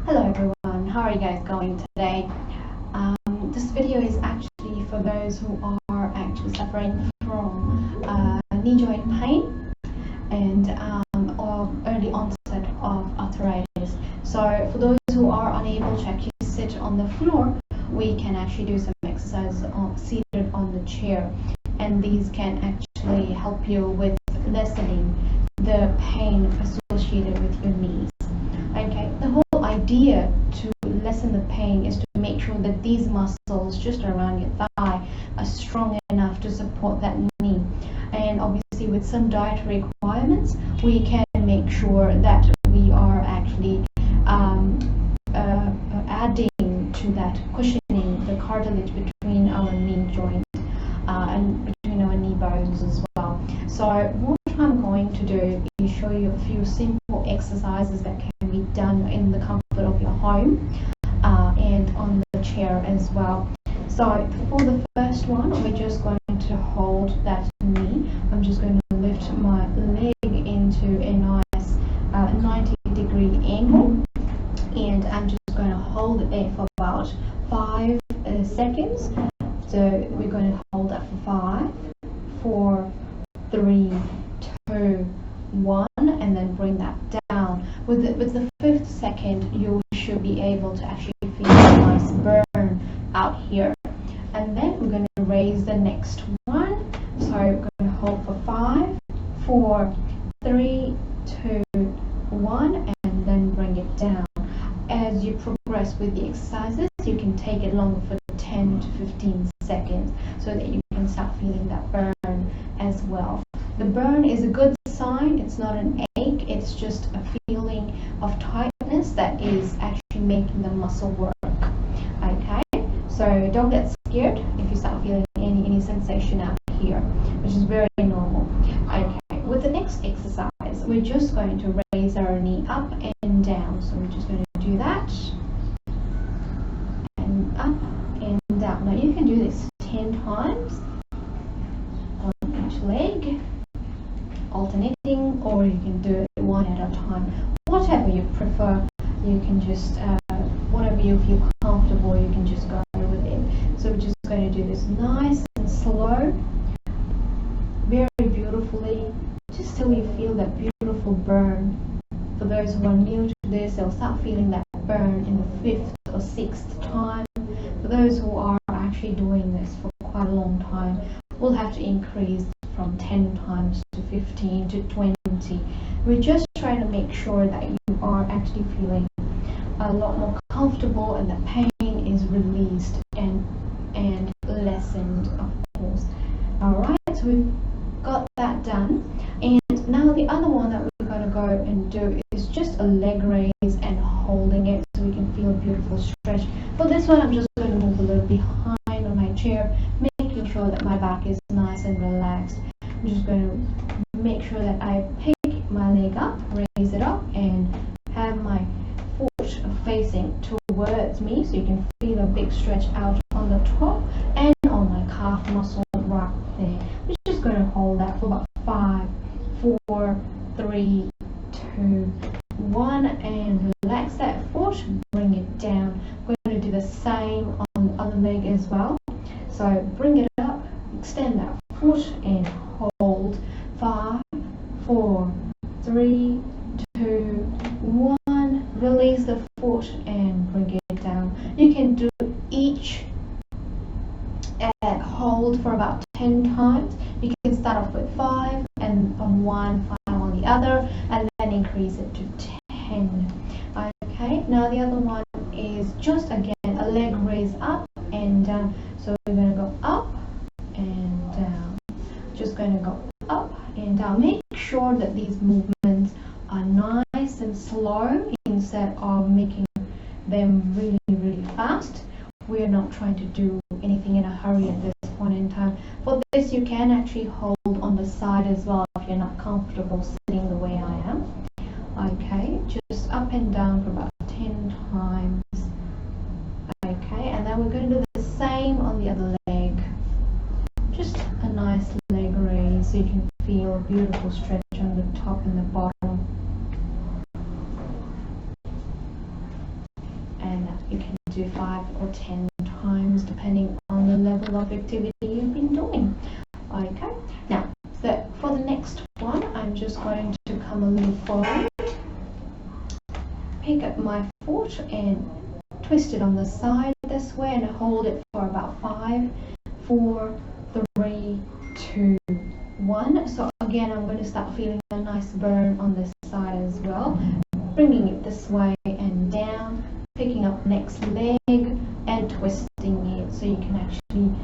Hello everyone, how are you guys going today? This video is actually for those who are actually suffering from knee joint pain and or early onset of arthritis. So for those who are unable to actually sit on the floor, we can actually do some exercises seated on the chair, and these can actually help you with lessening the pain associated with your knees. Okay, the whole idea to lessen the pain is to make sure that these muscles just around your thigh are strong enough to support that knee. And obviously with some dietary requirements, we can make sure that we are actually adding to that, cushioning the cartilage between our knee joint and between our knee bones as well. So what I'm going to do is show you a few simple exercises that can be done in the comfort of your home and on the chair as well. So for the first one, we're just going to hold that knee. I'm just going to lift my leg into a nice 90-degree angle, and I'm just going to hold it there for about 5 seconds. So we're going to hold that for 5, 4, 3, 2, 1, and then bring that down. With the 5th second, you should be able to actually feel a nice burn out here. And then we're going to raise the next one. So we're going to hold for 5, 4, 3, 2, 1, and then bring it down. As you progress with the exercises, you can take it longer for 10 to 15 seconds so that you can start feeling that burn as well. The burn is a good sign. It's not an ache, it's just a feeling of tightness that is actually making the muscle work. Okay, so don't get scared if you start feeling any sensation out here, which is very normal. Okay, with the next exercise, we're just going to raise our knee up and down. So we're just going to do that, and up and down. Now you can do this 10 times on each leg, alternating, or you can do it one at a time. Whatever you prefer, you can just, whatever you feel comfortable, you can just go with it. So we're just going to do this nice and slow, very beautifully, just till you feel that beautiful burn. For those who are new to this, they'll start feeling that burn in the 5th or 6th time. For those who are actually doing this for quite a long time, we'll have to increase from 10 times to 15 to 20. We're just trying to make sure that you are actually feeling a lot more comfortable and the pain is released and lessened, of course. Alright, so we've got that done, and now the other one that we're going to go and do is just a leg raise and holding it so we can feel a beautiful stretch. For this one, I'm just going to move a little behind on my chair, making sure that my back is nice and relaxed. I'm just going to make sure that I pick my leg up, raise it up, and have my foot facing towards me so you can feel a big stretch out on the top and on my calf muscle right there. We're just going to hold that for about 5, 4, 3, 2, 1, and relax that foot, bring it down. We're going to do the same on the other leg as well. So bring it up, extend that foot and hold. 5, 4, 3, 2, 1. Release the foot and bring it down. You can do each hold for about 10 times. You can start off with 5 and on one, 5 on the other, and then increase it to 10. Okay, now the other one is just again a leg raise up and down. So we're going to go up and down. Just going to go up and down. Make sure that these movements are nice and slow instead of making them really fast. We're not trying to do anything in a hurry at this point in time. For this, you can actually hold on the side as well if you're not comfortable sitting the way I am. Okay, just up and down for about 10 times. Okay, and then we're going to do the same on the other leg. Just a nice leg raise so you can feel a beautiful stretch on the top and the bottom. do 5 or 10 times depending on the level of activity you've been doing. Okay, now so for the next one, I'm just going to come a little forward, pick up my foot and twist it on the side this way and hold it for about 5, 4, 3, 2, 1. So again, I'm going to start feeling a nice burn on this side as well, bringing it this way and down, picking up next leg and twisting it so you can actually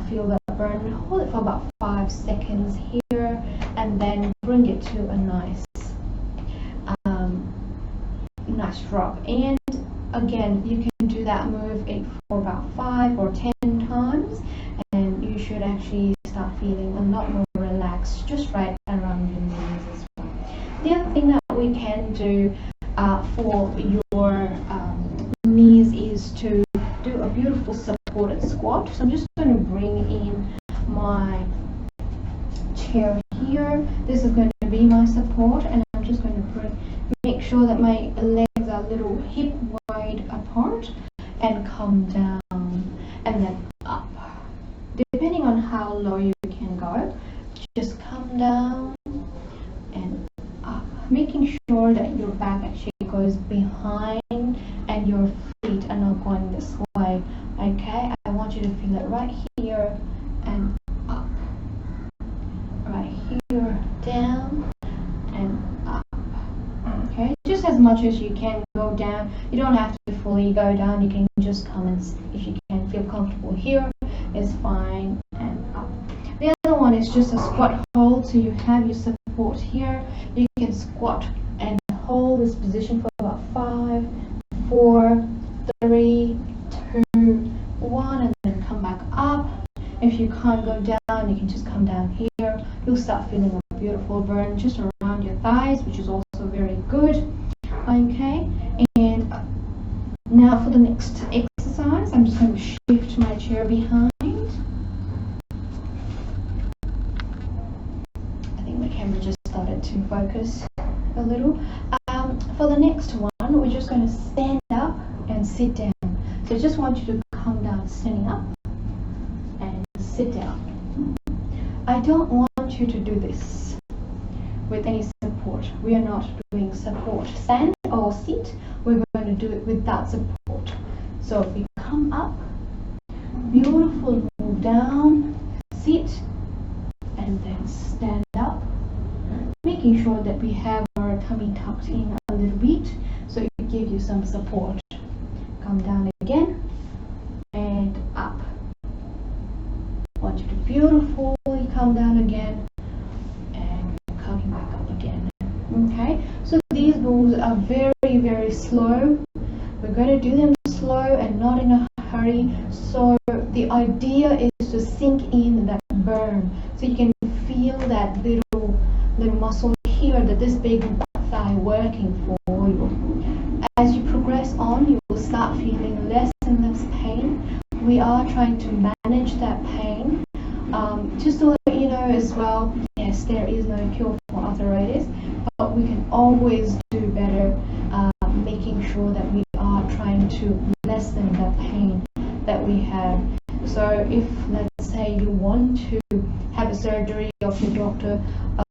feel that burn. Hold it for about 5 seconds here and then bring it to a nice nice drop. And again, you can do that move for about 5 or 10 times and you should actually start feeling a lot more relaxed just right around your knees as well. The other thing that we can do for your knees is to do a beautiful supported squat. So I'm just going to bring in my chair here. This is going to be my support, and I'm just going to make sure that my legs are a little hip wide apart and come down and then up. Depending on how low you can go, just come down and up, making sure that your back actually goes behind and your feet are not going this way. Okay, I want you to feel it right here and up, right here, down and up. Okay, just as much as you can go down. You don't have to fully go down. You can just come and, if you can feel comfortable here, is fine, and up. The other one is just a squat hold. So you have your support here. You can squat and hold this position for about 5, 4, 3, 2, 1, and then come back up. If you can't go down, you can just come down here. You'll start feeling a beautiful burn just around your thighs, which is also very good. Okay, and now for the next exercise, I'm just going to shift my chair behind. I think the camera just started to focus a little. For the next one, we're just going to stand up and sit down. So I just want you to come down standing up and sit down. I don't want you to do this with any support. We are not doing support. Stand or sit, we're going to do it without support. So if we come up, beautiful, move down, sit, and then stand up, making sure that we have our tummy tucked in a little bit so it will give you some support. Come down again and up. I want you to beautifully come down again and coming back up again. Okay, so these moves are very, very slow. We're going to do them slow and not in a hurry. So the idea is to sink in that burn, so you can feel that little muscle here, that this big thigh working for you. As you progress on, you will start feeling less and less pain. We are trying to manage that pain. Just to let you know as well, yes, there is no cure for arthritis, but we can always do better, making sure that we are trying to lessen the pain that we have. So if, let's say, you want to have a surgery of your doctor,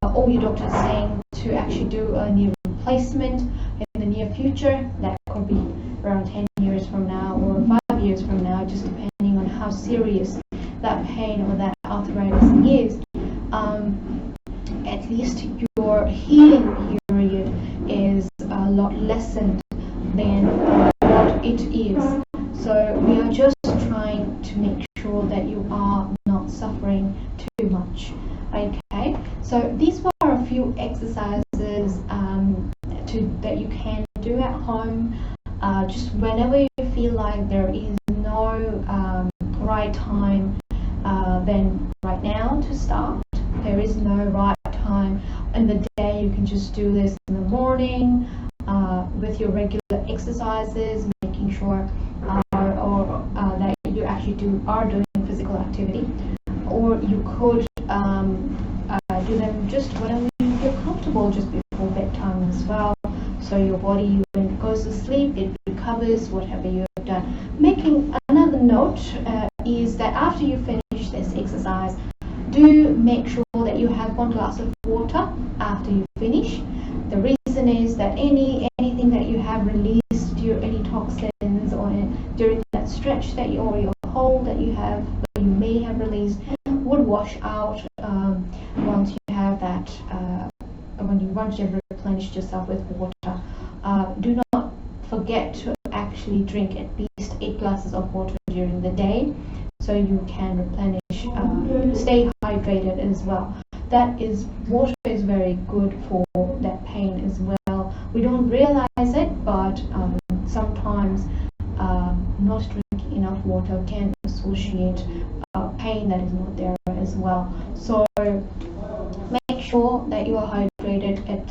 or your doctor is saying to actually do a knee replacement in the near future, that could be around 10 years from now or 5 years from now, just depending on how serious that pain or that arthritis is. At least your healing period is a lot lessened than what it is. So we are just trying to make sure that you are not suffering too much. Okay, so these were a few exercises that you can do at home, just whenever you feel like there is no right time, then right now to start. There is no right time in the day. You can just do this in the morning with your regular exercises, making sure that you actually are doing physical activity, or you could do them just whenever you feel comfortable, just before bedtime as well. So your body, when it goes to sleep, it recovers whatever you you've done. Making another note is that after you finish this exercise, do make sure that you have 1 glass of water after you finish. The reason is that anything that you have released, any toxins or during that stretch that or your hold that you may have released would wash out once you have that. Once you've replenished yourself with water. Do not forget to actually drink at least 8 glasses of water during the day, so you can replenish, stay hydrated as well. Water is very good for that pain as well. We don't realize it, but sometimes not drinking enough water can associate pain that is not there as well. So make sure that you are hydrated at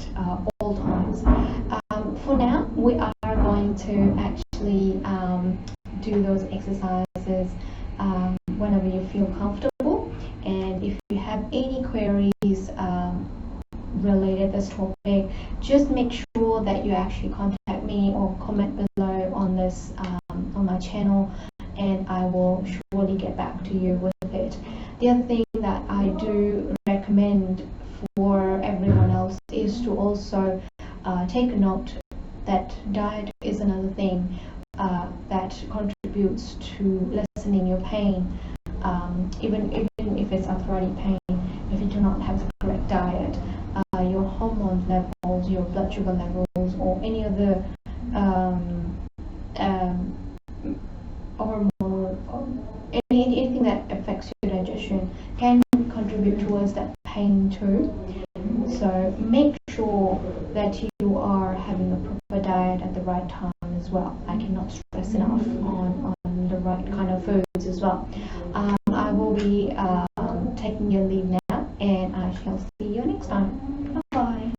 all times. For now, we are going to actually do those exercises whenever you feel comfortable. And if you have any queries related to this topic, just make sure that you actually contact me or comment below on this on my channel, and I will surely get back to you with it. The other thing that I do recommend for everyone else is to also take a note that diet is another thing that contributes to lessening your pain, even if it's arthritic pain. If you do not have the correct diet, your hormone levels, your blood sugar levels, or any other hormone, anything that affects your digestion can contribute towards that pain too. So make sure that you are having a proper diet at the right time as well. I cannot stress enough on the right kind of foods as well. I will be taking your leave now, and I shall see you next time.